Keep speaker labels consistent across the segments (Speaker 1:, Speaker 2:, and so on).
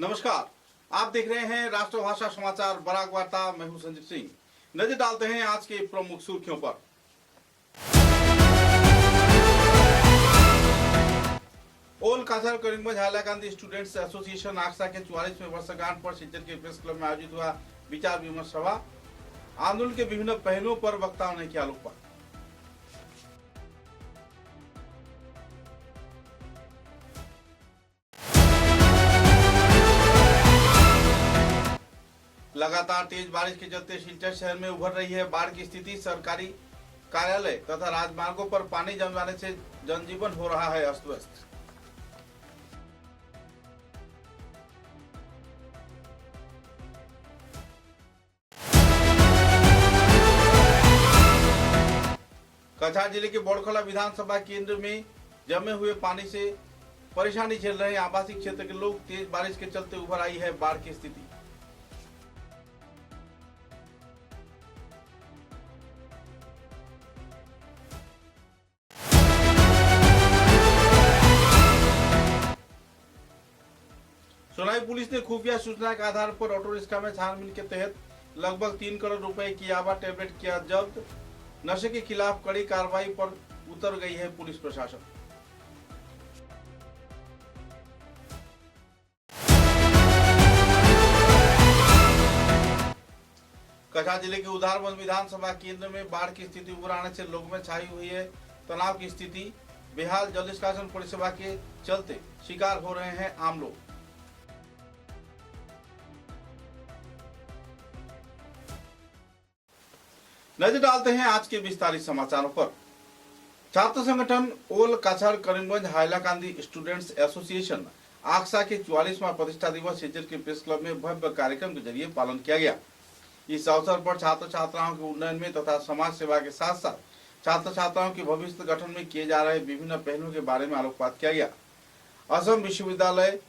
Speaker 1: नमस्कार, आप देख रहे हैं राष्ट्रभाषा समाचार बराक वार्ता। मैं हूं संजीव सिंह। नजर डालते हैं आज के प्रमुख सुर्खियों पर। ओल काछर करीमगंज हाईलाकांदी स्टूडेंट्स एसोसिएशन आक्सा के 44वें वर्षगांठ पर सिलचर के प्रेस क्लब में आयोजित हुआ विचार विमर्श सभा। आंदोलन के विभिन्न पहलुओं पर वक्ताओं ने किया आलोकपात। लगातार तेज बारिश के चलते सिलचर शहर में उभर रही है बाढ़ की स्थिति। सरकारी कार्यालय तथा राजमार्गों पर पानी जम जाने से जनजीवन हो रहा है अस्त व्यस्त। कछार जिले के बोड़खला विधानसभा केंद्र में जमे हुए पानी से परेशानी झेल रहे आवासीय क्षेत्र के लोग। तेज बारिश के चलते उभर आई है बाढ़ की स्थिति। सोनाई पुलिस ने खुफिया सूचना के आधार पर ऑटो रिक्शा में छानबीन के तहत लगभग 3 करोड़ रुपए की याबा टैबलेट किया जब्त। नशे के खिलाफ कड़ी कार्रवाई पर उतर गई है पुलिस प्रशासन। कछार जिले के उधारबंद विधानसभा केंद्र में बाढ़ की स्थिति उभर आने से लोगों में छाई हुई है तनाव की स्थिति। बेहाल जल निष्कासन परिसेवा के चलते शिकार हो रहे हैं आम लोग। नजर डालते हैं आज के विस्तारित समाचारों पर। छात्र संगठन ओल काछर करीमगंज हाईलाकांदी स्टूडेंट्स एसोसिएशन आक्सा के 44वां प्रतिष्ठा दिवस सिलचर के प्रेस क्लब में भव्य कार्यक्रम के जरिए पालन किया गया। इस अवसर पर छात्र छात्राओं के उन्नयन में तथा समाज सेवा के साथ साथ छात्र छात्राओं के भविष्य गठन में किए जा रहे विभिन्न पहलुओं के बारे में आलोकपात किया गया। असम विश्वविद्यालय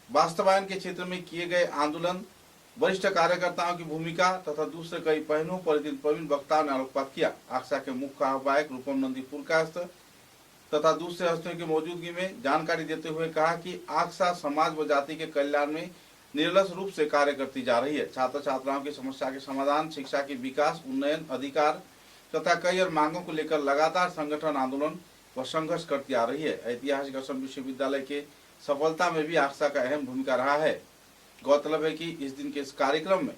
Speaker 1: वास्तवायन के क्षेत्र में किए गए आंदोलन, वरिष्ठ कार्यकर्ताओं की भूमिका तथा दूसरे कई पहलुओं पर दिन प्रवीण वक्ताओं ने आलोकपात किया। आक्सा के मुख्य आह्वायक रूपम नंदी पुरकास्त तथा दूसरे हस्तियों की मौजूदगी में जानकारी देते हुए कहा कि आक्सा समाज व जाति के कल्याण में निरलस रूप से कार्य करती जा रही है। छात्र छात्राओं की समस्या के समाधान, शिक्षा के विकास, उन्नयन, अधिकार तथा कई और मांगों को लेकर लगातार संगठन आंदोलन व संघर्ष करती आ रही है। ऐतिहासिक असम विश्वविद्यालय के सफलता में भी आक्सा का अहम भूमिका रहा है। गौरतलब है कि इस दिन के इस कार्यक्रम में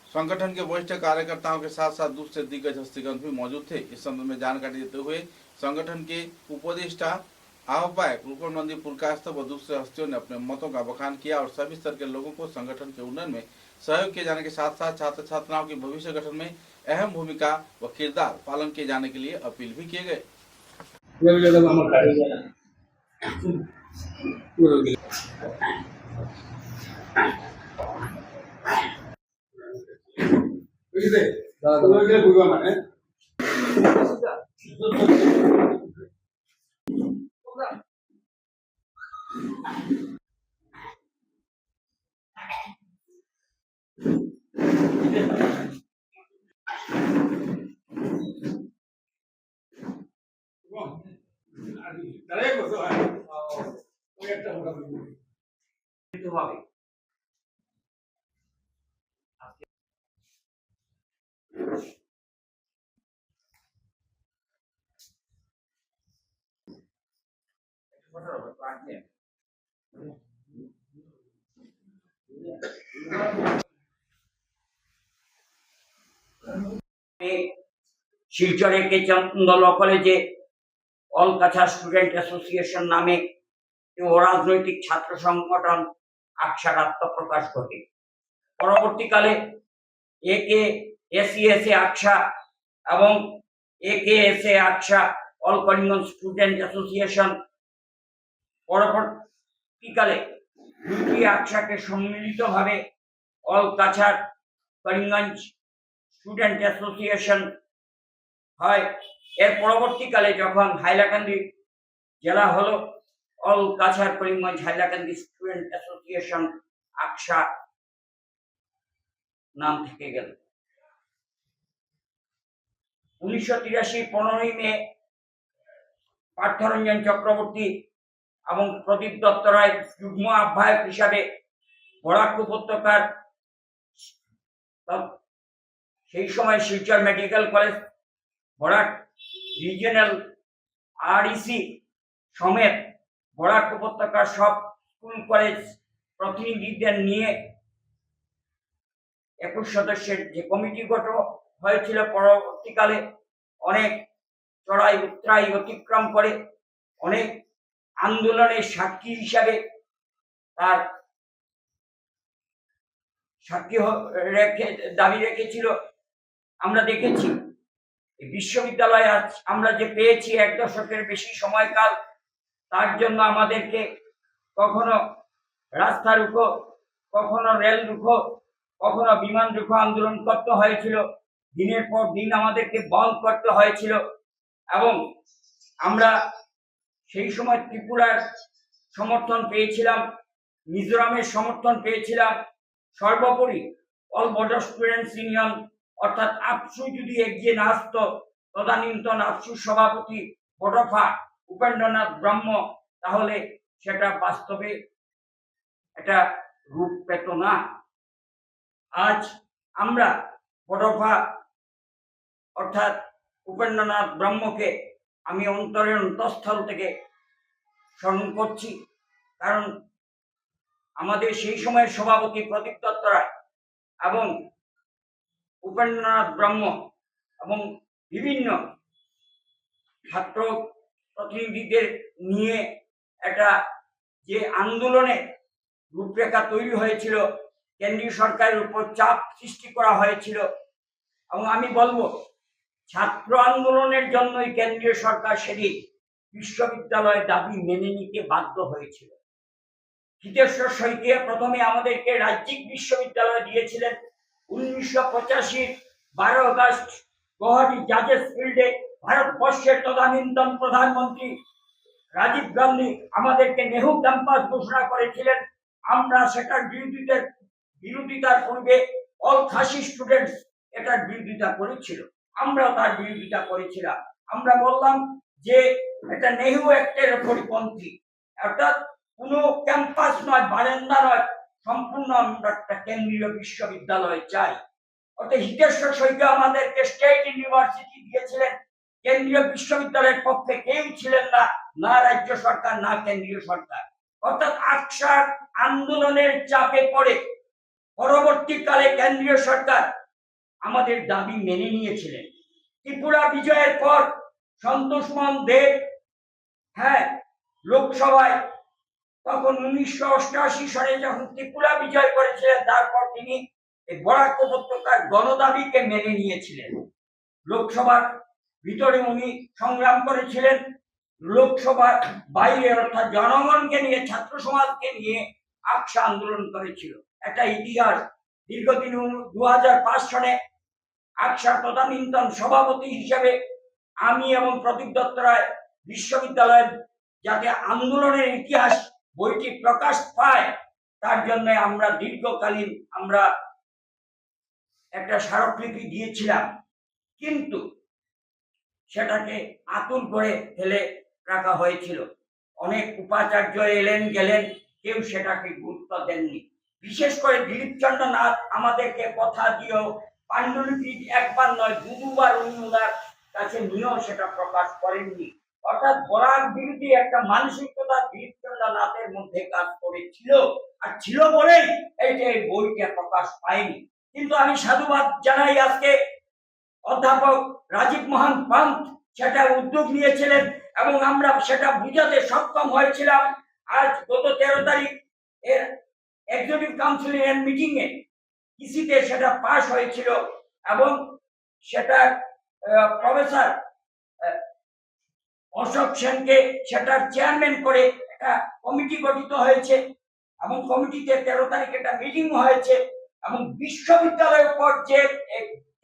Speaker 1: संगठन के वरिष्ठ कार्यकर्ताओं के साथ साथ दूसरे दिग्गज हस्तीगण भी मौजूद थे। इस संबंध में जानकारी देते हुए संगठन के उपदेष्टा आह्वायक रूपम नंदी पुरकास्त व दूसरे हस्तियों ने अपने मतों का बखान किया और सभी स्तर के लोगों को संगठन के उन्नयन में सहयोग किए जाने के साथ साथ छात्र छात्राओं के भविष्य गठन में अहम भूमिका व किरदार पालन किए जाने के लिए अपील भी किए गए।
Speaker 2: শিলচরে কেচান্দ ল কলেজে অল কাছার স্টুডেন্ট অ্যাসোসিয়েশন নামে অরাজনৈতিক ছাত্র সংগঠন আকসার আত্মপ্রকাশ ঘটে। পরবর্তীকালে একেএসইএসএ আকসা এবং একেএসএ আকসা অল করিমগঞ্জ স্টুডেন্ট অ্যাসোসিয়েশন পরবর্তীকালে দুটি আকসাকে সম্মিলিতভাবে অল কাছার করিমগঞ্জ স্টুডেন্ট অ্যাসোসিয়েশন হয়। এর পরবর্তীকালে যখন হাইলাকান্দি জেলা হলো অল কাছার করিমগঞ্জ হাইলাকান্দি স্টুডেন্ট অ্যাসোসিয়েশন আকসা নাম থেকে গেল। 1983 15 মে পার্থরঞ্জন চক্রবর্তী এবং প্রদীপ দত্ত রায় যুগ্ম আহ্বায়ক হিসাবে বরাক উপত্যকার সেই সময় Silchar medical college, Barak regional REC সমেত বরাক উপত্যকার সব স্কুল কলেজ প্রতিনিধিদের নিয়ে 21 সদস্যের যে কমিটি গঠন হয়েছিল, পরবর্তীকালে অনেক চড়াই উতরাই অতিক্রম করে অনেক আন্দোলনের সাক্ষী হিসাবে তার সাক্ষী দাবি রেখেছিল। আমরা দেখেছি বিশ্ববিদ্যালয়ে আজ আমরা যে পেয়েছি 1 দশকের বেশি সময়কাল, তার জন্য আমাদেরকে কখনো রাস্তা রুখো, কখনো রেল রুখো, কখনো বিমান রুখো আন্দোলন করতে হয়েছিল। দিনের পর দিন আমাদেরকে বন্ধ করতে হয়েছিল এবং আমরা সেই সময় ত্রিপুরার সমর্থন পেয়েছিলাম, মিজোরামের সমর্থন পেয়েছিলাম, সর্বোপরি অল বর্ডার স্টুডেন্টস ইউনিয়ন অর্থাৎ আপসু যদি এগিয়ে না আসতো, তদানীন্তন আপসুর সভাপতি বড়ফা উপেন্দ্রনাথ ব্রহ্ম, তাহলে সেটা বাস্তবে এটা রূপ পেত না। আজ আমরা বড়ফা অর্থাৎ উপেন্দ্রনাথ ব্রহ্মকে আমি অন্তরের অন্তঃস্থল থেকে স্মরণ করছি, কারণ আমাদের সেই সময়ের সভাপতি প্রদীপ দত্ত রায় এবং উপেন্দ্রনাথ ব্রহ্ম এবং বিভিন্ন ছাত্র প্রতিনিধিদের নিয়ে একটা যে আন্দোলনের রূপরেখা তৈরি হয়েছিল, কেন্দ্রীয় সরকারের উপর চাপ সৃষ্টি করা হয়েছিল। এবং আমি বলবো, ছাত্র আন্দোলনের জন্যই কেন্দ্রীয় সরকার সেদিন বিশ্ববিদ্যালয়ের দাবি মেনে নিতে বাধ্য হয়েছিল। হিতেশ্বর শইকীয়া প্রথমে আমাদেরকে রাজ্যিক বিশ্ববিদ্যালয় দিয়েছিলেন। 1985 12 আগস্ট গৌহাটি জাজেস ফিল্ডে ভারতবর্ষের তদানীন্তন প্রধানমন্ত্রী রাজীব গান্ধী আমাদেরকে নেহরু ক্যাম্পাস ঘোষণা করেছিলেন। আমরা সেটার বিরোধিতার পূর্বে অল খাসি স্টুডেন্টস এটার বিরোধিতা করেছিল, আমরাও তার বিরোধিতা করেছিলাম। আমরা বললাম যে এটা নেহরু অ্যাক্টের পরিপন্থী, অর্থাৎ কোনো ক্যাম্পাস নয়, বারান্দা নয়, সম্পূর্ণ আমরা একটা কেন্দ্রীয় বিশ্ববিদ্যালয় চাই। অর্থাৎ হিতেশ্বর শইকীয়া আমাদেরকে স্টেট ইউনিভার্সিটি দিয়েছিলেন। কেন্দ্রীয় বিশ্ববিদ্যালয়ের পক্ষে কেউ ছিলেন না, না রাজ্য সরকার না কেন্দ্রীয় সরকার। অর্থাৎ আকসার আন্দোলনের চাপে পড়ে পরবর্তীকালে কেন্দ্রীয় সরকার আমাদের দাবি মেনে নিয়েছিলেন। ত্রিপুরা বিজয়ের পর সন্তোষ মোহন দেব লোকসভায় তখন 1988 সালে যখন ত্রিপুরা বিজয় করেছিলেন, তারপর তিনি এই বরাক উপত্যকার গণদাবিকে মেনে নিয়েছিলেন। লোকসভার ভিতরে উনি সংগ্রাম করেছিলেন, লোকসভার বাইরে অর্থাৎ জনগণকে নিয়ে, ছাত্র সমাজকে নিয়ে আকসা আন্দোলন করেছিল। একটা ইতিহাস। দীর্ঘদিন 2005 সনে আকসার তদানীন্তন সভাপতি হিসেবে আমি এবং প্রদীপ দত্ত রায় বিশ্ববিদ্যালয়ের যাতে আন্দোলনের ইতিহাস বইটি প্রকাশ পায়, তার জন্য আমরা দীর্ঘকালীন আমরা একটা স্মারকলিপি দিয়েছিলাম, কিন্তু সেটাকে আতুর করে ফেলে রাখা হয়েছিল। অনেক উপাচার্য এলেন গেলেন, কেউ সেটাকে গুরুত্ব দেননি। বিশেষ করে দিলীপচন্দ্র নাথ আমাদেরকে কথা দিয়েও পাণ্ডুলিপি একবার নয় দুবার উনি ওনার কাছে নিয়েও সেটা প্রকাশ করেননি। অর্থাৎ বরাক বিরোধী একটা মানসিকতা দিলীপচন্দ্র নাথের মধ্যে কাজ করেছিল, আর ছিল বলেই এই যে বইটা প্রকাশ পায়নি। কিন্তু আমি সাধুবাদ জানাই আজকে অধ্যাপক রাজীব মোহন পান্ত সেটা উদ্যোগ নিয়েছিলেন এবং আমরা সেটা বুঝাতে সক্ষম হয়েছিলাম। আজ গত 13 তারিখ এর এক্সিকিউটিভ কাউন্সিলের মিটিং এ কিসিতে সেটা পাশ হয়েছিল এবং সেটা প্রফেসর অশোক সেনকে সেটার চেয়ারম্যান করে একটা কমিটি গঠিত হয়েছে এবং কমিটিতে 13 তারিখ একটা মিটিং হয়েছে এবং বিশ্ববিদ্যালয়ের উপর যে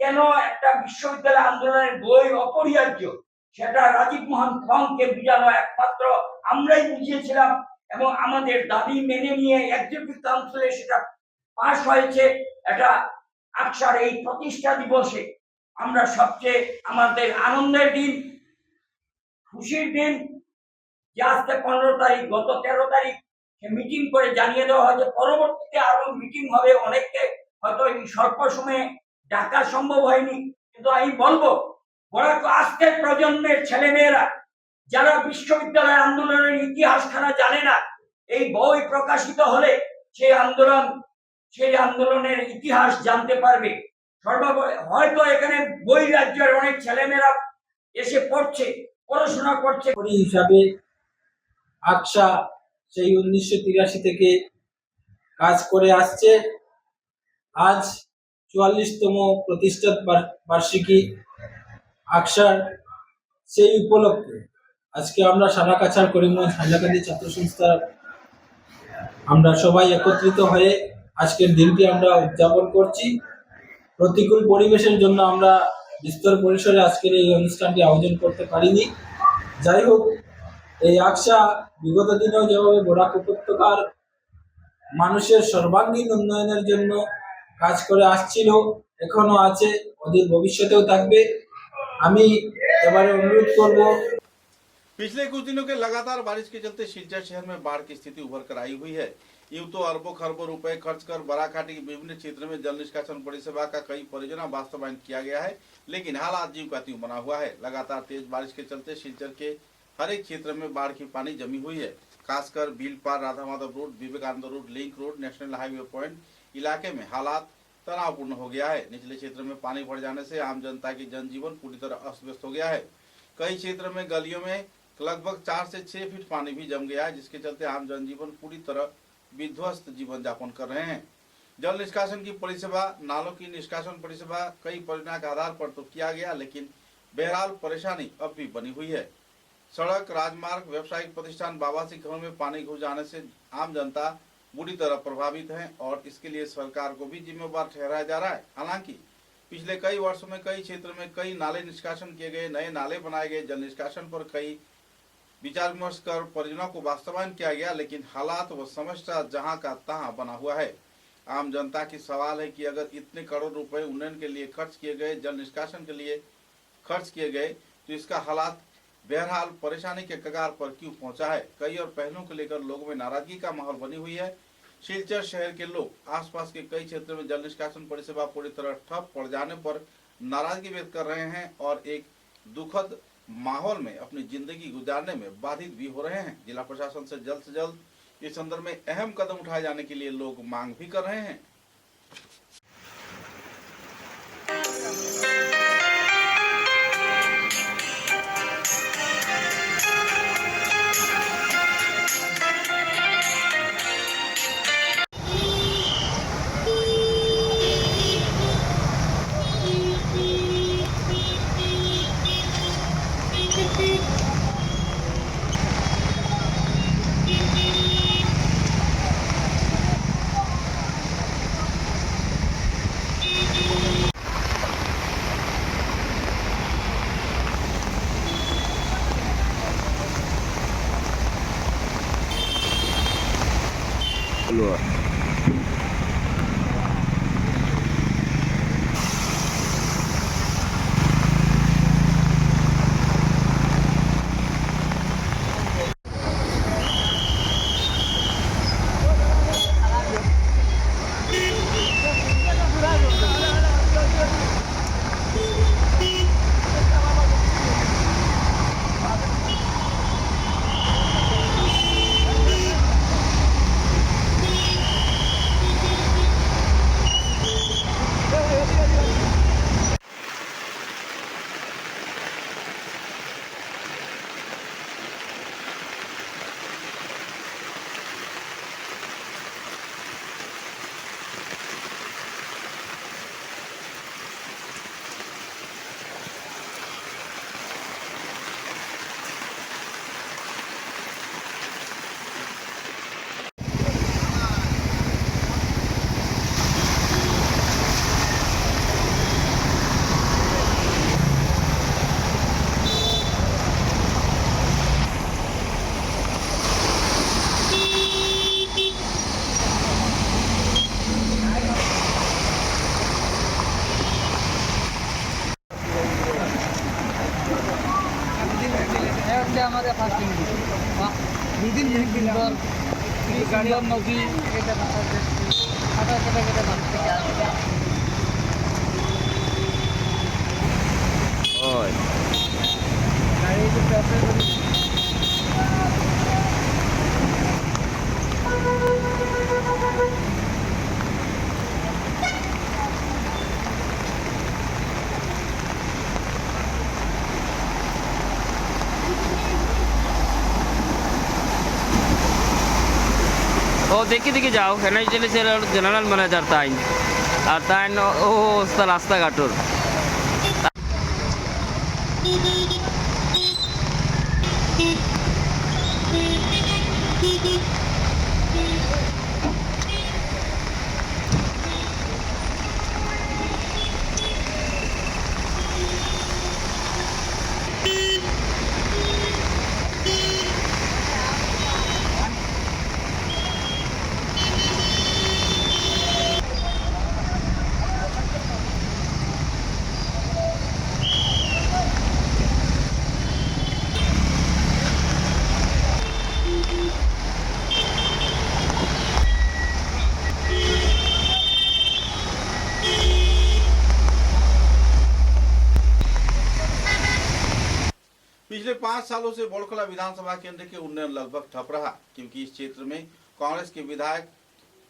Speaker 2: কেন একটা বিশ্ববিদ্যালয় আন্দোলনের বই অপরিহার্য সেটা রাজীব মোহন পান্তকে বুঝানো একমাত্র আমরাই বুঝিয়েছিলাম এবং আমাদের দাবি মেনে নিয়ে এক্সিকিউটিভ কাউন্সিলে সেটা পাশ হয়েছে। এটা আকসার এই প্রতিষ্ঠা দিবসে আমরা সবচেয়ে আমাদের আনন্দের দিন, খুশির দিন যে আজকে 15 তারিখ, গত 13 তারিখ সে মিটিং করে জানিয়ে দেওয়া হয় যে পরবর্তীতে আরো মিটিং হবে, অনেককে হয়তো এই স্বল্প সময়ে ডাকা সম্ভব হয়নি। কিন্তু আমি বলবো বরাক আজকের প্রজন্মের ছেলেমেয়েরা যারা বিশ্ববিদ্যালয় আন্দোলনের ইতিহাসখানা জানে না, এই বই প্রকাশিত হলে সেই আন্দোলনের ইতিহাস জানতে পারবে। হয়তো এখানে বই রাজ্যের অনেক ছেলেমেয়েরা এসে পড়ছে, পড়াশোনা করছে।
Speaker 3: হিসাবে আকসা সেই 1983 থেকে কাজ করে আসছে। আজ 44তম প্রতিষ্ঠা বার্ষিকী আকসার, সেই উপলক্ষে আজকে আমরা সারাকাছাড় করিমগঞ্জ হাইলাকান্দি ছাত্র সংস্থার আমরা সবাই একত্রিত হয়ে আজকের দিনটি আমরা উদযাপন করছি। প্রতিকূল পরিবেশের জন্য আমরা বিস্তর পরিসরে আজকের এই অনুষ্ঠানটি আয়োজন করতে পারিনি। যাই হোক, এই আকসা বিগত দিনেও যেভাবে বরাক উপত্যকার মানুষের সর্বাঙ্গীন উন্নয়নের জন্য কাজ করে আসছিল, এখনো আছে, অদূর ভবিষ্যতেও থাকবে। আমি এবারে অনুরোধ করব,
Speaker 1: पिछले कुछ दिनों के लगातार बारिश के चलते सिलचर शहर में बाढ़ की स्थिति उभर कर आई हुई है। यूं तो अरबों खरबों रुपए खर्च कर बराकाटी के विभिन्न क्षेत्रों में जल निष्कासन परिसेवा का कई परियोजना वास्तवायन किया गया है, लेकिन हालात जीव का त्यों बना हुआ है। लगातार तेज बारिश के चलते सिलचर के हर एक क्षेत्र में बाढ़ की पानी जमी हुई है। खासकर Bhilpar, Radha Madhav road, Vivekanand road, link road, national highway point इलाके में हालात तनावपूर्ण हो गया है। निचले क्षेत्र में पानी भर जाने से आम जनता की जनजीवन पूरी तरह अस्त व्यस्त हो गया है। कई क्षेत्र में गलियों में लगभग 4 से 6 फीट पानी भी जम गया है, जिसके चलते आम जनजीवन पूरी तरह विध्वस्त जीवन यापन कर रहे हैं। जल निष्कासन की परिसेवा, नालों की निष्कासन परिसेवा कई परियोजना के आधार पर तो किया गया, लेकिन बहरहाल परेशानी अब भी बनी हुई है। सड़क, राजमार्ग, व्यावसायिक प्रतिष्ठान, आवासीय घरों में पानी घुस जाने से आम जनता बुरी तरह प्रभावित है और इसके लिए सरकार को भी जिम्मेवार ठहराया जा रहा है। हालांकि पिछले कई वर्षों में कई क्षेत्र में कई नाले निष्कासन किए गए, नए नाले बनाए गए, जल निष्कासन पर कई विचार विमर्श कर परियोजना को वास्तवायन किया गया, लेकिन हालात व समस्या जहां का तहां बना हुआ है। आम जनता की सवाल है कि अगर इतने करोड़ रुपए उन्नयन के लिए खर्च किए गए, जल निष्कासन के लिए खर्च किए गए, तो इसका हालात बहरहाल परेशानी के कगार पर क्यों पहुंचा है। कई और पहलुओं को लेकर लोगों में नाराजगी का माहौल बनी हुई है। सिलचर शहर के लोग आसपास के कई क्षेत्रों में जल निष्कासन परिसेवा पूरी तरह ठप पड़ जाने पर नाराजगी व्यक्त कर रहे हैं और एक दुखद माहौल में अपनी जिंदगी गुजारने में बाधित भी हो रहे हैं। जिला प्रशासन से जल्द इस संदर्भ में अहम कदम उठाए जाने के लिए लोग मांग भी कर रहे हैं।
Speaker 4: আমাদের ফার্স্ট দুদিন সুন্দর নদী
Speaker 5: ओ देखी देखी जाओ एन चले जनरल मैनेजर ताइन और ताइन ओ रास्ता घाटुर
Speaker 1: पिछले 5 सालों से बोड़खला विधानसभा केंद्र के उन्नयन लगभग ठप रहा, क्योंकि इस क्षेत्र में कांग्रेस के विधायक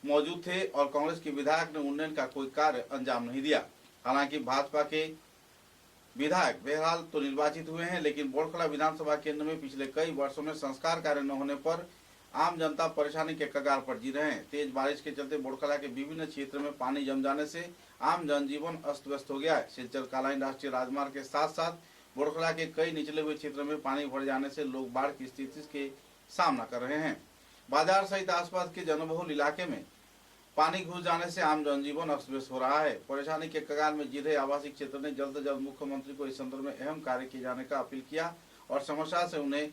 Speaker 1: मौजूद थे और कांग्रेस के विधायक ने उन्नयन का कोई कार्य अंजाम नहीं दिया। हालांकि भाजपा के विधायक बहरहाल तो निर्वाचित हुए हैं, लेकिन बोड़खला विधानसभा केंद्र में पिछले कई वर्षों में संस्कार कार्य न होने पर आम जनता परेशानी के कगार पर जी रहे हैं। तेज बारिश के चलते बोड़खला के विभिन्न क्षेत्र में पानी जम जाने से आम जनजीवन अस्त व्यस्त हो गया है। सिलचर कालाइन राष्ट्रीय राजमार्ग के साथ साथ बोड़खला के कई निचले हुए क्षेत्रों में पानी भर जाने से लोग बाढ़ की स्थिति के सामना कर रहे हैं। बाजार सहित आसपास के जनबहुल इलाके में पानी घुस जाने से आम जनजीवन अस्त व्यस्त हो रहा है। परेशानी के कगार में जी रहे आवासीय क्षेत्र ने जल्द से जल्द मुख्यमंत्री को इस संदर्भ में अहम कार्य किए जाने का अपील किया और समस्या से उन्हें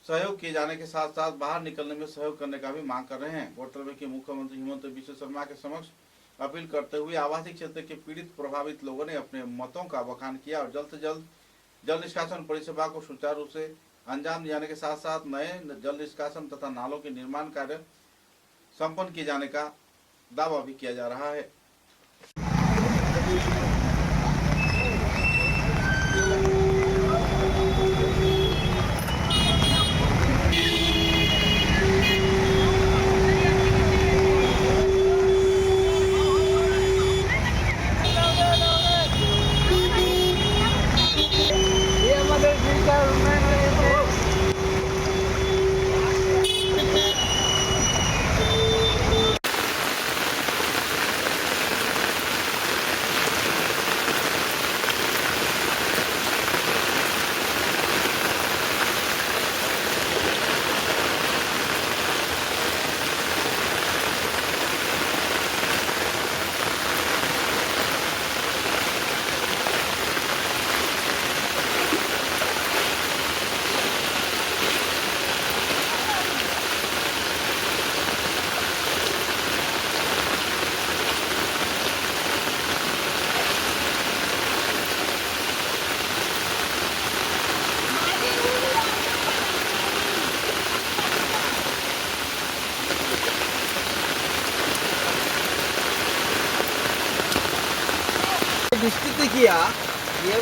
Speaker 1: सहयोग किए जाने के साथ साथ बाहर निकलने में सहयोग करने का भी मांग कर रहे हैं। गौरतलब है कि मुख्यमंत्री हिमंत बिस्व शर्मा के समक्ष अपील करते हुए आवासीय क्षेत्र के पीड़ित प्रभावित लोगों ने अपने मतों का बखान किया और जल्द से जल्द जल निष्कासन परिसेवा को सुचारू रूप से अंजाम दिए जाने के साथ साथ नए जल निष्कासन तथा नालों के निर्माण कार्य संपन्न किए जाने का दावा भी किया जा रहा है।
Speaker 6: বৃষ্টিতে গিয়া যে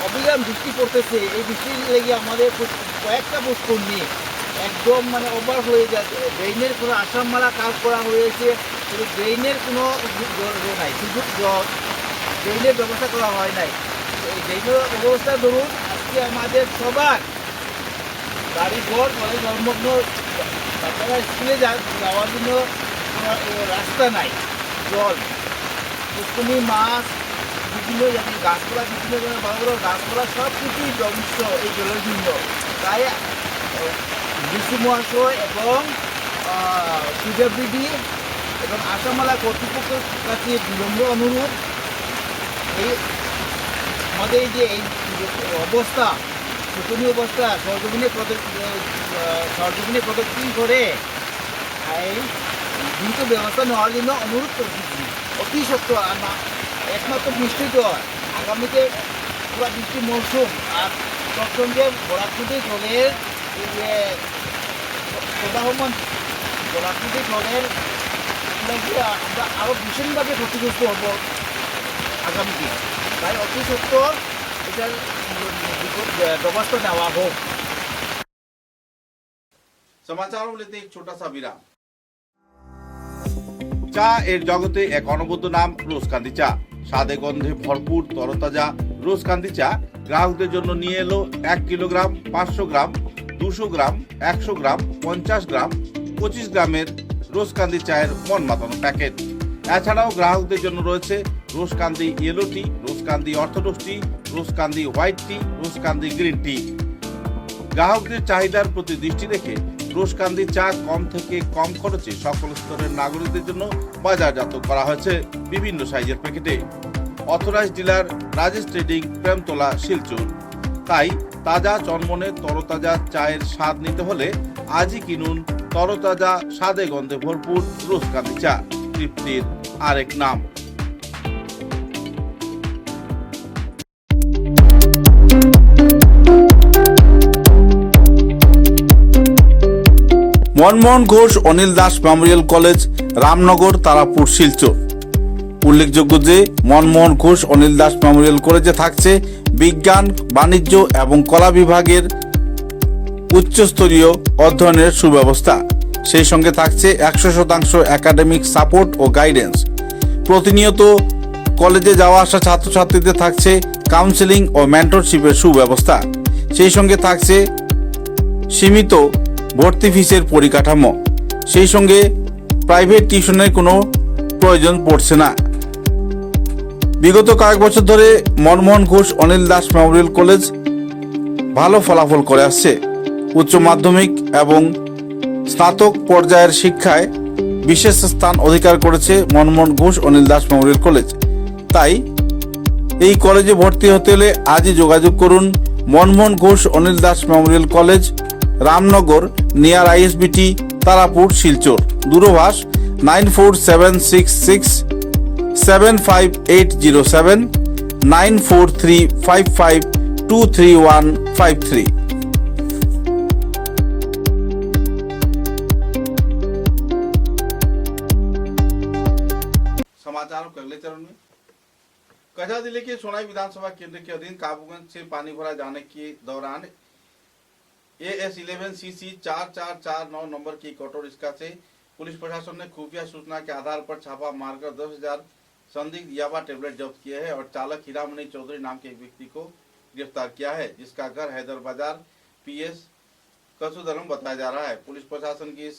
Speaker 6: অবিরাম বৃষ্টি পড়তেছে, এই বৃষ্টির লেগে আমাদের কয়েকটা পুষ্করণী একদম মানে ওভার হয়ে যাচ্ছে। ড্রেনের কোনো আসামমালা কাজ করা হয়েছে, কিন্তু ড্রেনের কোনো নাই, শুধু ড্রেনের ব্যবস্থা করা হয় নাই। এই ড্রেনের অবস্থা ধরুন আজকে আমাদের সবার বাড়ি ঘর মানে জন্মগ্ন বাচ্চারা স্কুলে যাওয়ার জন্য কোনো রাস্তা নাই, জল পুষ্করণী মাছ বিভিন্ন গাছপালা বিভিন্ন ধরনের বড় বড় গাছপালা সব কিছুই ধ্বংস এই জলের জন্য। তাই ডিসি মহাশয় এবং পিডব্লিউডি এবং আসামমালা কর্তৃপক্ষের কাছে বিলম্ব অনুরোধ, এই আমাদের এই যে এই অবস্থা শোচনীয় অবস্থা সরজমিনে প্রদক্ষিণ করে এই দ্রুত ব্যবস্থা নেওয়ার জন্য অনুরোধ করতেছি অতি সত্ত্বর। একমাত্র বৃষ্টি তো আগামীতে পুরা বৃষ্টি মৌসুম, আর তৎসঙ্গে বরাকপুরে জলের প্রবাহমান জলাকৃতি জলের লাগি আমরা আরও ভীষণভাবে ক্ষতিগ্রস্ত হব আগামী দিন। তাই অতি সত্বর এটার ব্যবস্থা নেওয়া হোক।
Speaker 1: समाचारों में लेते हैं एक छोटा सा विराम। চা এর জগতে এক অনবদ্য নাম রোজকান্দি চা। স্বাদে গন্ধে ভরপুর তরতাজা রোজকান্দি চা গ্রাহকদের জন্য নিয়ে এলো 1 কিলোগ্রাম, 500 গ্রাম, 200 গ্রাম, 100 গ্রাম, 50 গ্রাম, 25 গ্রামের রোজকান্দি চায়ের মন মাতানো প্যাকেট। এছাড়াও গ্রাহকদের জন্য রয়েছে রোজকান্দি ইয়েলো টি, রোজকান্দি অর্থোডক্স টি, রোজকান্দি হোয়াইট টি, রোজকান্দি গ্রিন টি। গ্রাহকদের চাহিদার প্রতি দৃষ্টি রেখে রোজকান্দি চা কম থেকে কম খরচে সকল স্তরের নাগরিকদের জন্য বাজারজাত করা হয়েছে বিভিন্ন সাইজের প্যাকেটে। Authorised dealer Rajesh trading, Premtala, Silchar. তাই তাজা চনমনে তরতাজা চায়ের স্বাদ নিতে হলে আজই কিনুন তরতাজা স্বাদে গন্ধে ভরপুর রোজকান্দি চা, তৃপ্তির আরেক নাম। Manmohan Ghosh Anil Das memorial college, Ramnagar, Tarapur, Silchar. উল্লেখযোগ্য যে মনমোহন ঘোষ অনিল দাস মেমোরিয়াল কলেজে থাকছে বিজ্ঞান, বাণিজ্য এবং কলা বিভাগের উচ্চস্তরীয় অধ্যয়নের সুব্যবস্থা। সেই সঙ্গে থাকছে 100% একাডেমিক সাপোর্ট ও গাইডেন্স। প্রতিনিয়ত কলেজে যাওয়া আসা ছাত্রছাত্রীদের থাকছে কাউন্সেলিং ও মেন্টরশিপের সুব্যবস্থা। সেই সঙ্গে থাকছে সীমিত ভর্তি ফিসের পরিকাঠামো। সেই সঙ্গে প্রাইভেট টিউশনের কোনো প্রয়োজন পড়ছে না। বিগত কয়েক বছর ধরে মনমোহন ঘোষ অনিল দাস মেমোরিয়াল কলেজ ভালো ফলাফল করে আসছে। উচ্চ মাধ্যমিক এবং স্নাতক পর্যায়ের শিক্ষায় বিশেষ স্থান অধিকার করেছে মনমোহন ঘোষ অনিল দাস মেমোরিয়াল কলেজ। তাই এই কলেজে ভর্তি হতে হলে আজই যোগাযোগ করুন Manmohan Ghosh Anil Das memorial college, Ramnagar, near ISBT, Tarapur, Silchar. দূরভাষ 9476675807, 9435523153। समाचारों के अगले चरण में कछा जिले के सोनाई विधानसभा केंद्र के अधीन काबूगंज से पानी भरा जाने के दौरान AS11CC 4449 नंबर की एक ऑटो रिक्शा से पुलिस प्रशासन ने खुफिया सूचना के आधार पर छापा मारकर 10,000 संदिग्ध याबा टेबलेट जब्त किए हैं और चालक हीरामणि चौधरी नाम के एक व्यक्ति को गिरफ्तार किया है, जिसका घर हैदर बाजार PS कसुदरम बताया जा रहा है। पुलिस प्रशासन की इस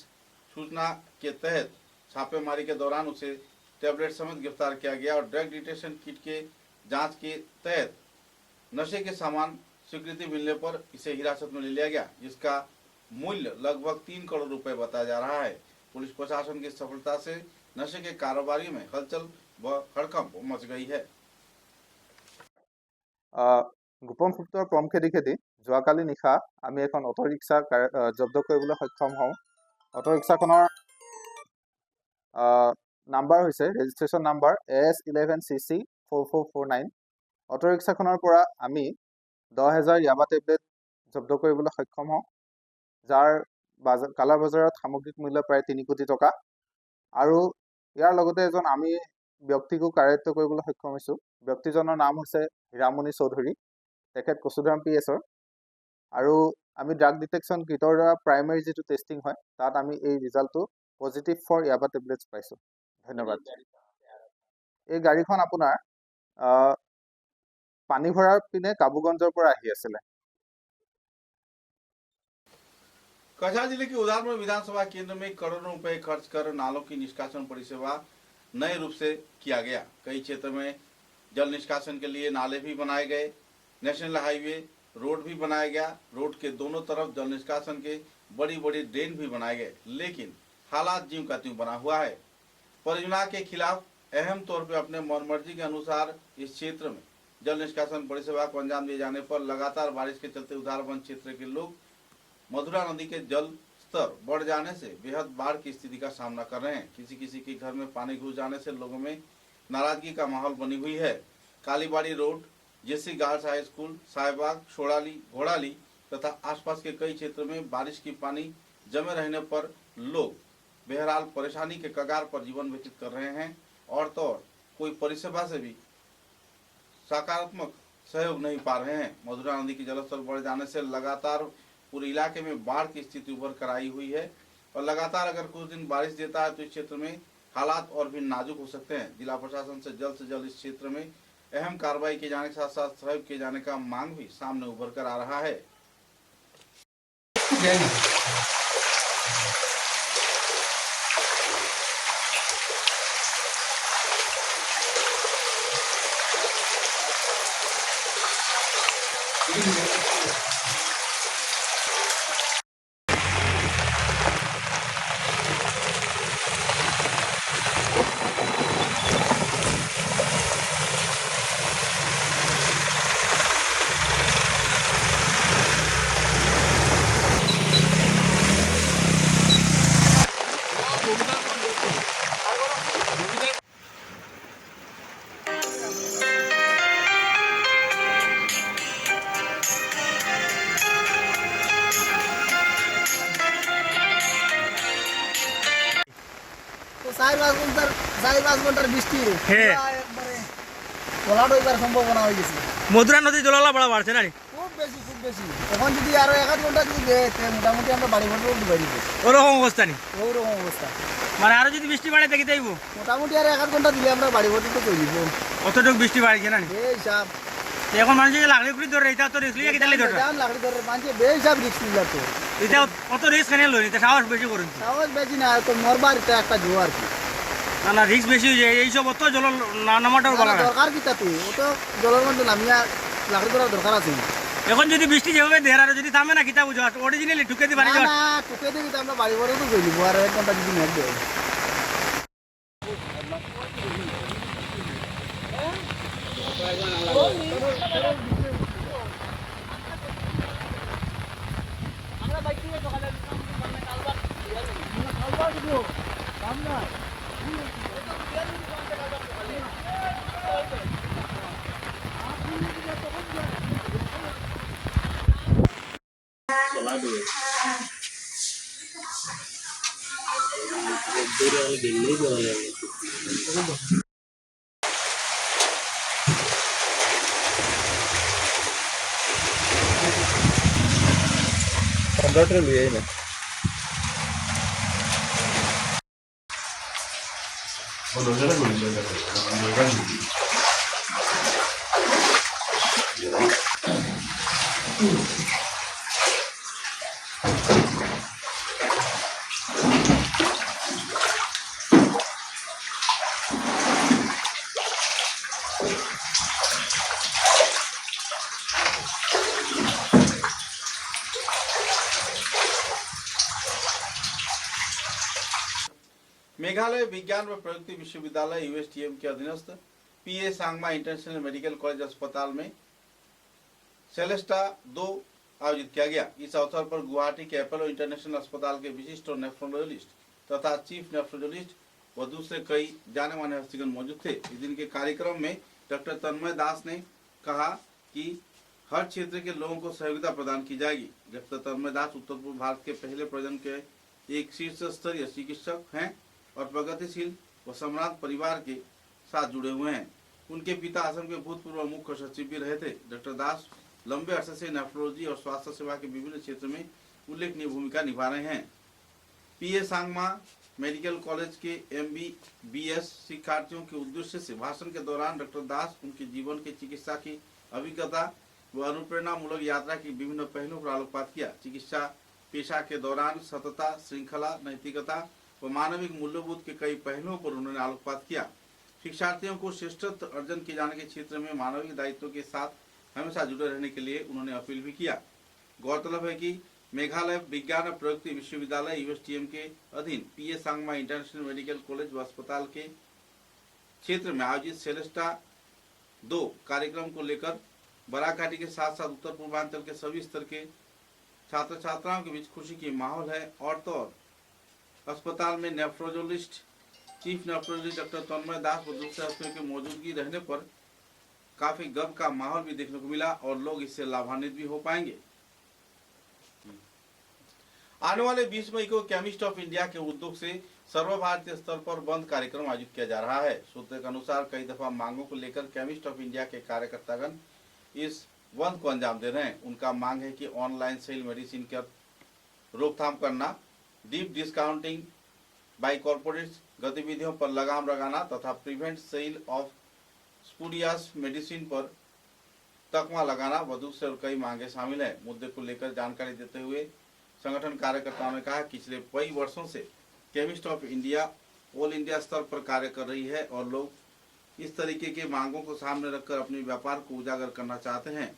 Speaker 1: सूचना के तहत छापेमारी के दौरान उसे टेबलेट समेत गिरफ्तार किया गया और ड्रग डिटेक्शन किट के जांच के तहत नशे के सामान स्वीकृति मिलने पर इसे हिरासत में ले लिया गया, जिसका मूल्य लगभग 3 करोड़ रुपए बताया जा रहा है। पुलिस प्रशासन की सफलता से नशे के कारोबारी में हलचल व हड़कंप मच गई है।
Speaker 4: গোপন সূত্ৰৰ ক্ৰম খেদি খেদি যোৱাকালি নিশা আমি এখন অটো ৰিক্সা জব্দ কৰিবলৈ সক্ষম হওঁ। অটো ৰিক্সাখনৰ নাম্বাৰ হৈছে ৰেজিষ্ট্ৰেশ্যন নাম্বাৰ AS11CC 4449। অটো ৰিক্সাখনৰ পৰা আমি 10,000 ইয়াবা টেবলেট জব্দ কৰিবলৈ সক্ষম হওঁ, যাৰ কালা বজাৰত সামগ্ৰিক মূল্য প্ৰায় 3 কোটি টকা। আৰু ইয়াৰ লগতে এজন আমি ব্যক্তিকো কাৰ্যত কৰিবলৈ সক্ষম হৈছোঁ। ব্যক্তিজনৰ নাম হৈছে হীৰামণি চৌধুৰী, তেখেত কচুধাম PS-ৰ। আৰু আমি ড্ৰাগ ডিটেকশ্যন কিটৰ দ্বাৰা প্ৰাইমেৰী যিটো টেষ্টিং হয় তাত আমি এই ৰিজাল্টটো পজিটিভ ফৰ ইয়াবা টেবলেটছ পাইছোঁ। ধন্যবাদ। এই গাড়ীখন আপোনাৰ পানী ভৰাৰ পিনে কাবুগঞ্জৰ পৰা আহি আছিলে।
Speaker 1: कछा जिले के उधारपुर विधानसभा केंद्र में करोड़ों रुपए खर्च कर नालों की निष्कासन परिसेवा नए रूप से किया गया। कई क्षेत्र में जल निष्कासन के लिए नाले भी बनाए गए, नेशनल हाईवे रोड भी बनाया गया। रोड के दोनों तरफ जल निष्कासन के बड़ी बड़ी ड्रेन भी बनाए गए, लेकिन हालात ज्यों का त्यों बना हुआ है। परियोजना के खिलाफ अहम तौर पर अपने मनमर्जी के अनुसार इस क्षेत्र में जल निष्कासन परिसेवा को अंजाम दिए जाने पर लगातार बारिश के चलते उधारबंद क्षेत्र के लोग मधुरा नदी के जल स्तर बढ़ जाने से बेहद बाढ़ की स्थिति का सामना कर रहे हैं। किसी किसी के घर में पानी घुस जाने से लोगों में नाराजगी का माहौल बनी हुई है। कालीबाड़ी रोड, जेसी गर्ल्स हाई स्कूल, साहिबाग, शोड़ाली, घोड़ाली तथा आसपास के कई क्षेत्रों में बारिश की पानी जमे रहने पर लोग बहरहाल परेशानी के कगार पर जीवन व्यतीत कर रहे हैं और तो और कोई परिसेवा से भी सकारात्मक सहयोग नहीं पा रहे हैं। मधुरा नदी की जलस्तर बढ़ जाने से लगातार पूरे इलाके में बाढ़ की स्थिति उभर कर आई हुई है और लगातार अगर कुछ दिन बारिश देता है तो इस क्षेत्र में हालात और भी नाजुक हो सकते हैं। जिला प्रशासन से जल्द इस क्षेत्र में अहम कार्रवाई किए जाने के साथ साथ सहयोग किए जाने का मांग भी सामने उभर कर आ रहा है।
Speaker 6: তো 4-5 ঘন্টার বৃষ্টি
Speaker 7: হ্যাঁ।
Speaker 6: একবারে পলাট হইবার সম্ভাবনা হয়ে গেছে।
Speaker 7: মধুরা নদী জললা বড় বাড়ছে না
Speaker 6: খুব বেশি এখন যদি আরো 1-8 ঘন্টা যদি দেয় তাহলে মোটামুটি আমরা বাড়ি ঘর ডুবাই দিব।
Speaker 7: ওরকম অবস্থা নেই,
Speaker 6: ওরকম অবস্থা।
Speaker 7: মানে আরো যদি বৃষ্টি বাড়ে দেখি যাইব,
Speaker 6: মোটামুটি আর 1-8 ঘন্টা দিলে আমরা বাড়ি ঘর তো চলে যাব।
Speaker 7: অতটুকু বৃষ্টি বাড়ছে না
Speaker 6: এই হিসাব
Speaker 7: এখন মানুষ যে লাকড়ি কুড়ি ধরে এটা তো রিস্ক লিয়ে গেলে ধরে
Speaker 6: দাম লাকড়ি ধরে মানছে বেহিসাব রিস্ক নিলা তো।
Speaker 7: এটা অত রিস্ক কেন লই, এটা সাহস বেশি করুন
Speaker 6: সাহস বেশি না তো মরবার এটা একটা জোয়ার কি।
Speaker 7: না না রিস্ক বেশি হয়ে যায় এইসব, অত জল নামাটাও ভালো না।
Speaker 6: দরকার কি তাতে ও তো জলের মধ্যে নামিয়া লাকড়ি ধরার দরকার আছে।
Speaker 7: এখন যদি বৃষ্টি যেভাবে দেয় আর যদি থামে না কিতা বুঝো অরিজিনালি ঢুকে দিয়ে পানি
Speaker 6: না না টুকে দিবি তো আমরা বাড়ি ঘরে তো চলে যাব আর 1 ঘন্টা যদি মেঘ দেয়।
Speaker 1: मेघालय विज्ञान व प्रयुक्ति विश्वविद्यालय यूएसटीएम के अधीनस्थ पीए सांगमा इंटरनेशनल मेडिकल कॉलेज अस्पताल में सेलेस्टा 2 आयोजित किया गया। इस अवसर पर गुवाहाटी के अपोलो इंटरनेशनल अस्पताल के विशिष्ट नेफ्रोलॉजिस्ट तथा चीफ नेफ्रोलॉजिस्ट व दूसरे कई जाने माने हस्तीगण मौजूद थे। इस दिन के कार्यक्रम में डॉक्टर तन्मय दास ने कहा कि हर क्षेत्र के लोगों को सहयोगिता प्रदान की जाएगी। डॉक्टर तन्मय दास उत्तर पूर्व भारत के पहले प्रजन के एक शीर्ष स्तरीय चिकित्सक हैं और प्रगतिशील व सम्राट परिवार के साथ जुड़े हुए हैं। उनके पिता असम के भूतपूर्व मुख्य सचिव भी रहे थे। डॉक्टर दास लंबे अरसे से नेफ्रोलॉजी और स्वास्थ्य सेवा के विभिन्न क्षेत्र में उल्लेखनीय भूमिका निभा रहे हैं। पीए सांगमा मेडिकल कॉलेज के MBBS शिक्षार्थियों के उद्देश्य से भाषण के दौरान डॉक्टर दास उनके जीवन के चिकित्सा की अभिज्ञता व अनुप्रेरणामूलक यात्रा की विभिन्न पहलुओं पर आलोकपात किया। चिकित्सा पेशा के दौरान सतता, श्रृंखला, नैतिकता व मानविक मूल्यबोध के कई पहलुओं पर उन्होंने आलोकपात किया। शिक्षार्थियों को श्रेष्ठत्व अर्जन किए जाने के क्षेत्र में मानवीय दायित्व के साथ हमेशा जुड़े रहने के लिए उन्होंने अपील भी किया। गौरतलब है कि मेघालय विज्ञान और प्रयुक्ति विश्वविद्यालय यूएसटीएम के अधीन पीए सांगमा इंटरनेशनल मेडिकल कॉलेज व अस्पताल के क्षेत्र में आयोजित सेलेस्टा 2 कार्यक्रम को लेकर बराकाटी के साथ साथ उत्तर पूर्वांचल के सभी स्तर के छात्र छात्राओं के बीच खुशी की माहौल है। और तो और अस्पताल में नेफ्रोलॉजिस्ट चीफ नेफ्रोलॉजिस्ट डॉक्टर तन्मय दास व दूसरे हस्तियों की मौजूदगी रहने पर काफी गर्व का माहौल भी देखने को मिला और लोग इससे लाभान्वित भी हो पाएंगे। आने वाले 20 मई को केमिस्ट ऑफ इंडिया के उद्योग से सर्वभारतीय स्तर पर बंद कार्यक्रम आयोजित किया जा रहा है। सूत्रों के अनुसार कई दफा मांगों को लेकर केमिस्ट ऑफ इंडिया के कार्यकर्तागण इस बंद को अंजाम दे रहे हैं। उनका मांग है कि ऑनलाइन सेल मेडिसिन की रोकथाम करना, डीप डिस्काउंटिंग बाई कॉर्पोरेट्स गतिविधियों पर लगाम लगाना तथा prevent sale of spurious medicine पर तकमा लगाना व दूसरे कई मांगे शामिल है। मुद्दे को लेकर जानकारी देते हुए संगठन कार्यकर्ताओं ने कहा, पिछले कई वर्षों से chemist of India all India स्तर पर कार्य कर रही है और लोग इस तरीके के मांगों को सामने रखकर अपने व्यापार को उजागर करना चाहते हैं।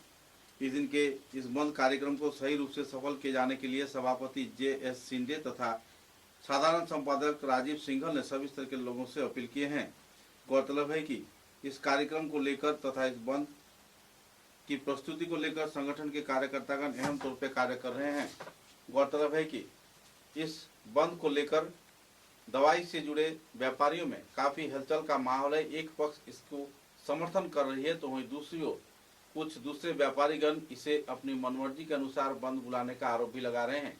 Speaker 1: इस दिन के इस बंद कार्यक्रम को सही रूप से सफल किए जाने के लिए सभापति JS शिंदे तथा साधारण संपादक राजीव सिंघल ने सभी स्तर के लोगों से अपील किए हैं। गौरतलब है कि इस कार्यक्रम को लेकर तथा इस बंद की प्रस्तुति को लेकर संगठन के कार्यकर्तागण अहम तौर पर कार्य कर रहे हैं। गौरतलब है कि इस बंद को लेकर दवाई से जुड़े व्यापारियों में काफी हलचल का माहौल है। एक पक्ष इसको समर्थन कर रही है तो वहीं दूसरी ओर कुछ दूसरे व्यापारीगण इसे अपनी मनमर्जी के अनुसार बंद बुलाने का आरोप भी लगा रहे हैं।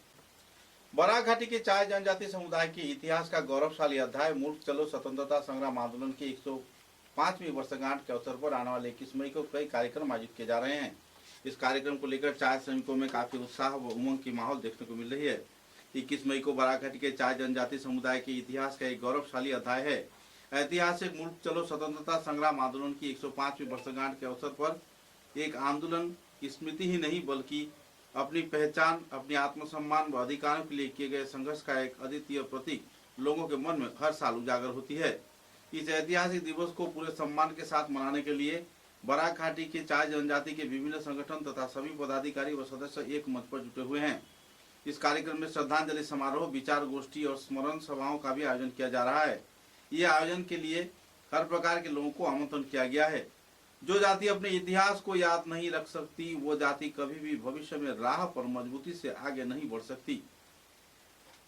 Speaker 1: बराक घाटी के चाय जनजाति समुदाय के इतिहास का गौरवशाली अध्याय मुल्क चलो स्वतंत्रता संग्राम आंदोलन की 105वीं वर्षगांठ के अवसर पर आने वाले 21 मई को कई कार्यक्रम आयोजित किए जा रहे हैं। इस कार्यक्रम को लेकर चाय श्रमिकों में काफी उत्साह व उमंग की माहौल देखने को मिल रही है। 21 मई को बराक घाटी के चाय जनजाति समुदाय के इतिहास का एक गौरवशाली अध्याय है। ऐतिहासिक मुल्क चलो स्वतंत्रता संग्राम आंदोलन की 105वीं वर्षगांठ के अवसर पर एक आंदोलन स्मृति ही नहीं बल्कि अपनी पहचान, अपनी आत्मसम्मान व अधिकारों के लिए किए गए संघर्ष का एक अद्वितीय प्रतीक लोगों के मन में हर साल उजागर होती है। इस ऐतिहासिक दिवस को पूरे सम्मान के साथ मनाने के लिए बराक घाटी के चाय जनजाति के विभिन्न संगठन तथा सभी पदाधिकारी व सदस्य एक मंच पर जुटे हुए हैं। इस कार्यक्रम में श्रद्धांजलि समारोह, विचार गोष्ठी और स्मरण सभाओं का भी आयोजन किया जा रहा है। ये आयोजन के लिए हर प्रकार के लोगों को आमंत्रण किया गया है। जो जाति अपने इतिहास को याद नहीं रख सकती वो जाति कभी भी भविष्य में राह पर मजबूती से आगे नहीं बढ़ सकती।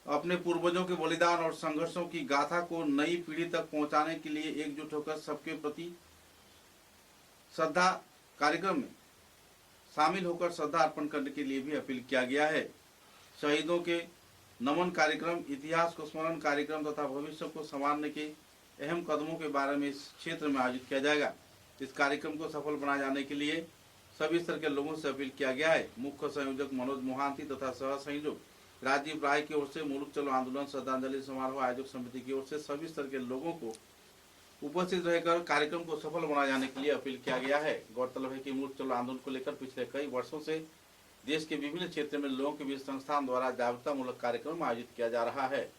Speaker 1: अपने पूर्वजों के बलिदान और संघर्षों की गाथा को नई पीढ़ी तक पहुंचाने के लिए एकजुट होकर सबके प्रति श्रद्धा कार्यक्रम में शामिल होकर श्रद्धा अर्पण करने के लिए भी अपील किया गया है। शहीदों के नमन कार्यक्रम, इतिहास को स्मरण कार्यक्रम तथा भविष्य को संवारने के अहम कदमों के बारे में इस क्षेत्र में आयोजित किया जाएगा। इस कार्यक्रम को सफल बनाए जाने के लिए सभी स्तर के लोगों से अपील किया गया है। मुख्य संयोजक मनोज मोहांती तथा सह संयोजक राजीव राय की ओर से मुल्क चलो आंदोलन श्रद्धांजलि समारोह आयोजक समिति की ओर से सभी स्तर के लोगों को उपस्थित रहकर कार्यक्रम को सफल बनाए जाने के लिए अपील किया गया है। गौरतलब है कि मुल्क चलो आंदोलन को लेकर पिछले कई वर्षों से देश के विभिन्न क्षेत्र में लोगों के बीच संस्थान द्वारा जागरूकता मूलक कार्यक्रम आयोजित किया जा रहा है।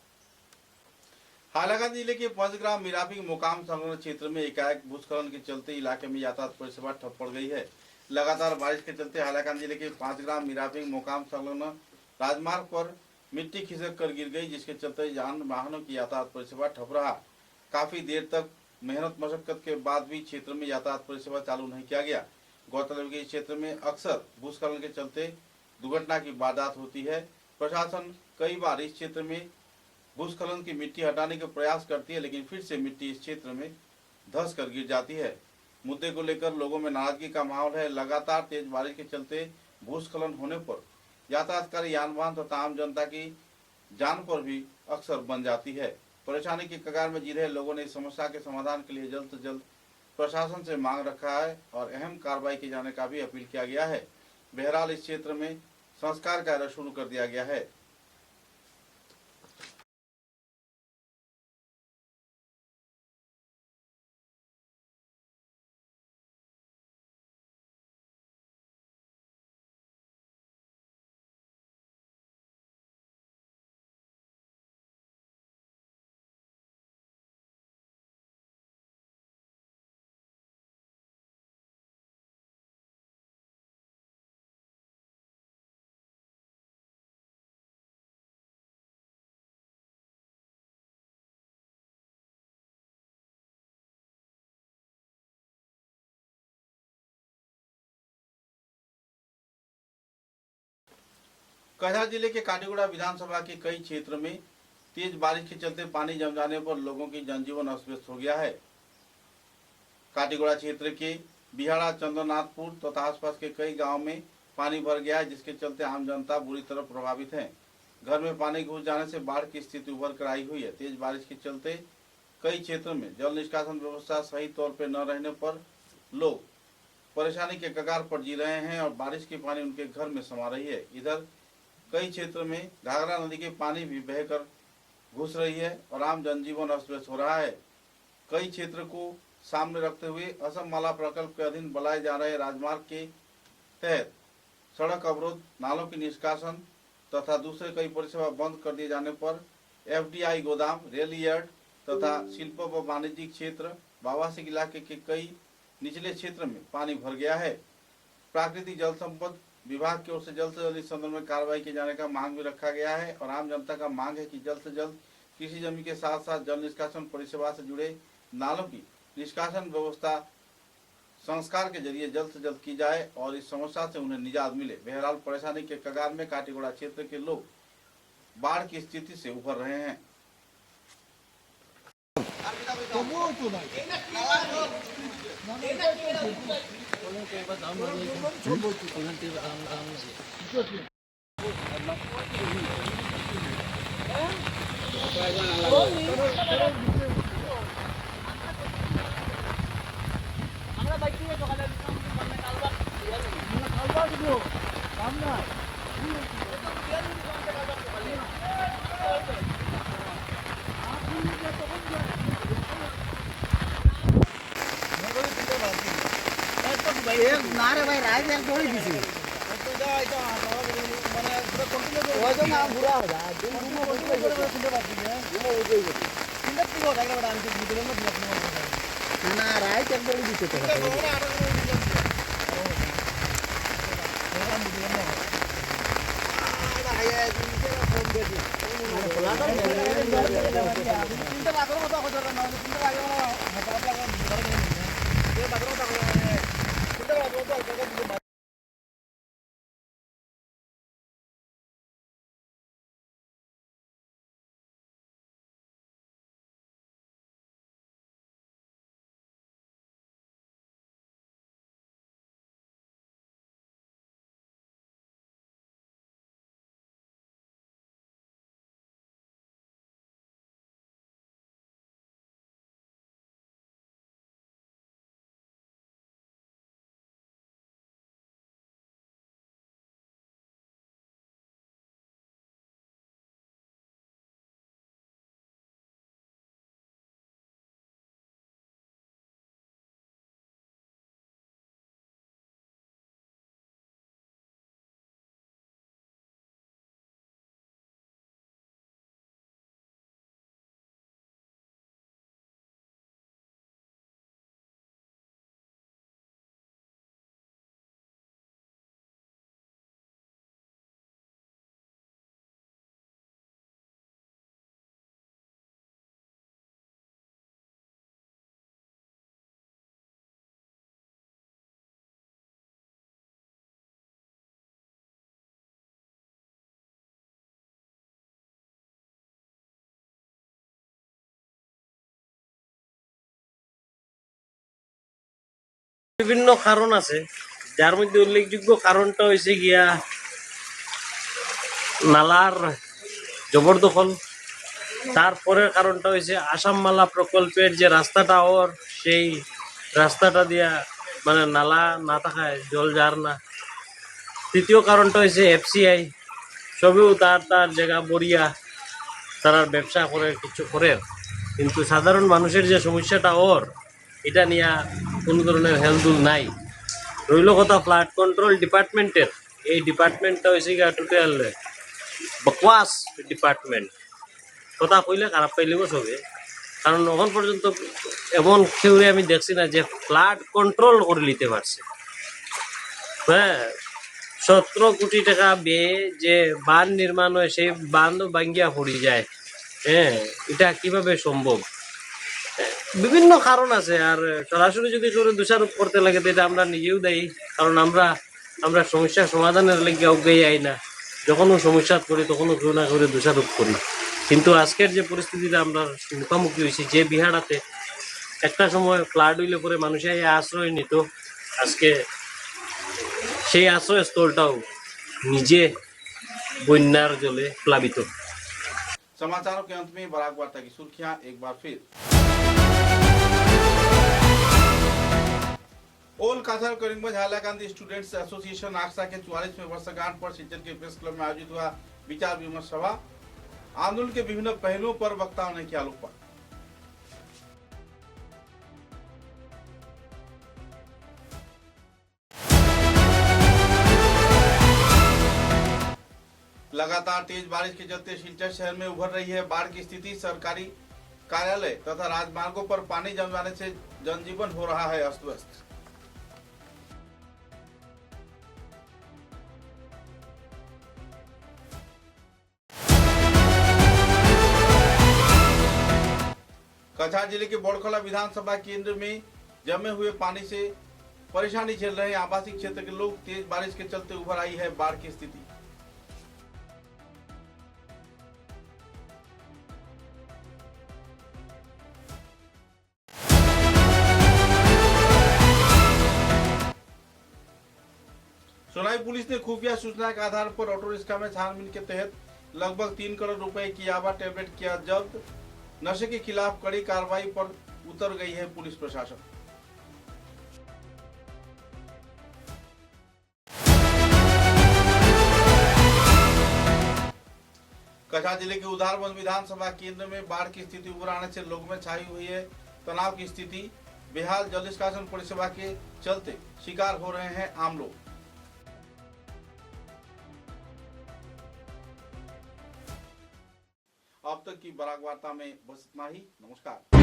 Speaker 1: हालाकांड जिले के पंचग्राम मिरापिंग मुकाम संलग्न क्षेत्र में एकाएक भूस्खलन के चलते इलाके में यातायात परिसेवा ठप पड़ गई है। लगातार बारिश के चलते हालाकांड जिले के पंचग्राम मिरापिंग मुकाम संलग्न राजमार्ग पर मिट्टी खिसक कर गिर गई, जिसके चलते यान वाहनों की यातायात परिसेवा ठप रहा। काफी देर तक मेहनत मशक्कत के बाद भी क्षेत्र में यातायात परिसेवा चालू नहीं किया गया। गौरतलब के इस क्षेत्र में अक्सर भूस्खलन के चलते दुर्घटना की वारदात होती है। प्रशासन कई बार इस क्षेत्र में भूस्खलन की मिट्टी हटाने का प्रयास करती है, लेकिन फिर से मिट्टी इस क्षेत्र में धंस कर गिर जाती है। मुद्दे को लेकर लोगों में नाराजगी का माहौल है। लगातार तेज बारिश के चलते भूस्खलन होने पर यातायातकारी यान वाहन तथा आम जनता की जान पर भी अक्सर बन जाती है। परेशानी की कगार में जी रहे लोगों ने इस समस्या के समाधान के लिए जल्द से जल्द प्रशासन से मांग रखा है और अहम कार्रवाई किए जाने का भी अपील किया गया है। बहरहाल इस क्षेत्र में संस्कार कार्य शुरू कर दिया गया है। कछार जिले के काटीगुड़ा विधानसभा के कई क्षेत्र में तेज बारिश के चलते पानी जम जाने पर लोगों की जनजीवन अस्त व्यस्त हो गया है। काटीगुड़ा क्षेत्र के बिहाड़ा, चंद्रनाथपुर तथा आसपास के कई गांव में पानी भर गया है, जिसके चलते आम जनता बुरी तरह प्रभावित है। घर में पानी घुस जाने से बाढ़ की स्थिति उभर कर आई हुई है। तेज बारिश के चलते कई क्षेत्रों में जल निष्कासन व्यवस्था सही तौर पर न रहने पर लोग परेशानी के कगार पर जी रहे हैं और बारिश की पानी उनके घर में समा रही है। इधर कई क्षेत्रों में घाघरा नदी के पानी भी बहकर घुस रही है और आम जनजीवन अस्त व्यस्त हो रहा है। कई क्षेत्र को सामने रखते हुए असम माला प्रकल्प के अधीन बनाए जा रहे राजमार्ग के तहत सड़क अवरोध, नालों की निष्कासन तथा दूसरे कई परिसेवा बंद कर दिए जाने पर एफडीआई गोदाम, रेल यार्ड तथा शिल्प व वाणिज्यिक क्षेत्र, आवासिक इलाके के कई निचले क्षेत्र में पानी भर गया है। प्राकृतिक जल संपद विभाग की ओर से जल्द इस संदर्भ में कार्रवाई किए जाने का मांग भी रखा गया है और आम जनता का मांग है कि जल्द से जल्द कृषि जमीन के साथ साथ जल निष्कासन परिसेवा से जुड़े नालों की निष्कासन व्यवस्था संस्कार के जरिए जल्द से जल्द की जाए और इस समस्या से उन्हें निजात मिले। बहरहाल परेशानी के कगार में काटीगोड़ा क्षेत्र के लोग बाढ़ की स्थिति से उभर रहे हैं।
Speaker 6: না রে ভাই রাইজ এক দড়ি দিছি ওই তো না বুড়া হয়ে যায় দিন ঘুমো বসে করে শুনতে পাচ্ছি না ঘুমো ওই যাই গেছে চিন্তা কি হবে একটা আমি তো বুঝতে না না রাইজ এক দড়ি দিতে তো চিন্তা লাগার মতো কথা না চিন্তা লাগে
Speaker 8: বিভিন্ন কারণ আছে, যার মধ্যে উল্লেখযোগ্য কারণটা হয়েছে গিয়া নালার জবরদখল। তারপরের কারণটা হয়েছে আসাম মালা প্রকল্পের যে রাস্তাটা ওর সেই রাস্তাটা দিয়া মানে নালা না থাকায় জল যার না। তৃতীয় কারণটা হয়েছে এফসিআই, সবেও তার তার জায়গা বরিয়া তারা ব্যবসা করে কিছু করে, কিন্তু সাধারণ মানুষের যে সমস্যাটা ওর এটা নিয়ে কোনো ধরনের হেলদুল নাই। রইল কথা ফ্লাড কন্ট্রোল ডিপার্টমেন্টের, এই ডিপার্টমেন্টটা হয়েছে গিয়া টোটাল বকওয়াস ডিপার্টমেন্ট। কথা কইলে খারাপ পাইলেও সবে, কারণ এখন পর্যন্ত এমন কেউরে আমি দেখছি না যে ফ্লাড কন্ট্রোল করে নিতে পারছে। হ্যাঁ, 17 কোটি টাকা ব্যয়ে যে বাঁধ নির্মাণ হয় সেই বাঁধও ভাঙ্গিয়া পড়ে যায়। হ্যাঁ, এটা কিভাবে সম্ভব? বিভিন্ন কারণ আছে, আর সরাসরি যদি করে দোষারোপ করতে লাগে তো এটা আমরা নিজেও দায়ী, কারণ আমরা সমস্যা সমাধানের লেগে অজ্ঞায়ী আই না। যখনও সমস্যা করি তখনও কেউ না করে দোষারোপ করি। কিন্তু আজকের যে পরিস্থিতিতে আমরা মুখোমুখি হয়েছি, যে বিহারাতে একটা সময় ফ্লাড হইলে পরে মানুষে আশ্রয় নিত, আজকে সেই আশ্রয়স্থলটাও নিজে বন্যার জলে প্লাবিত।
Speaker 1: समाचारों के अंत में बराक वार्ता की सुर्खियां एक बार फिर। ओल काछार करीमगंज हाईलाकांदी स्टूडेंट्स एसोसिएशन आक्सा के 44वें वर्षगांठ पर सिलचर के प्रेस क्लब में आयोजित हुआ विचार विमर्श सभा। आंदोलन के विभिन्न पहलुओं पर वक्ताओं ने किया आलोकपात। लगातार तेज बारिश के चलते सिलचर शहर में उभर रही है बाढ़ की स्थिति। सरकारी कार्यालय तथा राजमार्गों पर पानी जम जाने से जनजीवन हो रहा है अस्त व्यस्त। कछार जिले के बोड़खला विधानसभा केंद्र में जमे हुए पानी से परेशानी झेल रहे आवासीय क्षेत्र के लोग। तेज बारिश के चलते उभर आई है बाढ़ की स्थिति। सोनाई पुलिस ने खुफिया सूचना के आधार पर ऑटो रिक्शा में छानबीन के तहत लगभग 3 करोड़ रुपए की याबा टेबलेट किया जब्त। नशे के खिलाफ कड़ी कार्रवाई पर उतर गई है पुलिस प्रशासन। कछार जिले के उधारबंद विधानसभा केंद्र में बाढ़ की स्थिति उभर आने से लोगों में छाई हुई है तनाव की स्थिति। बेहाल जल निष्कासन परिसेवा के चलते शिकार हो रहे हैं आम लोग। अब तक की बराक वार्ता में बस इतना ही। नमस्कार।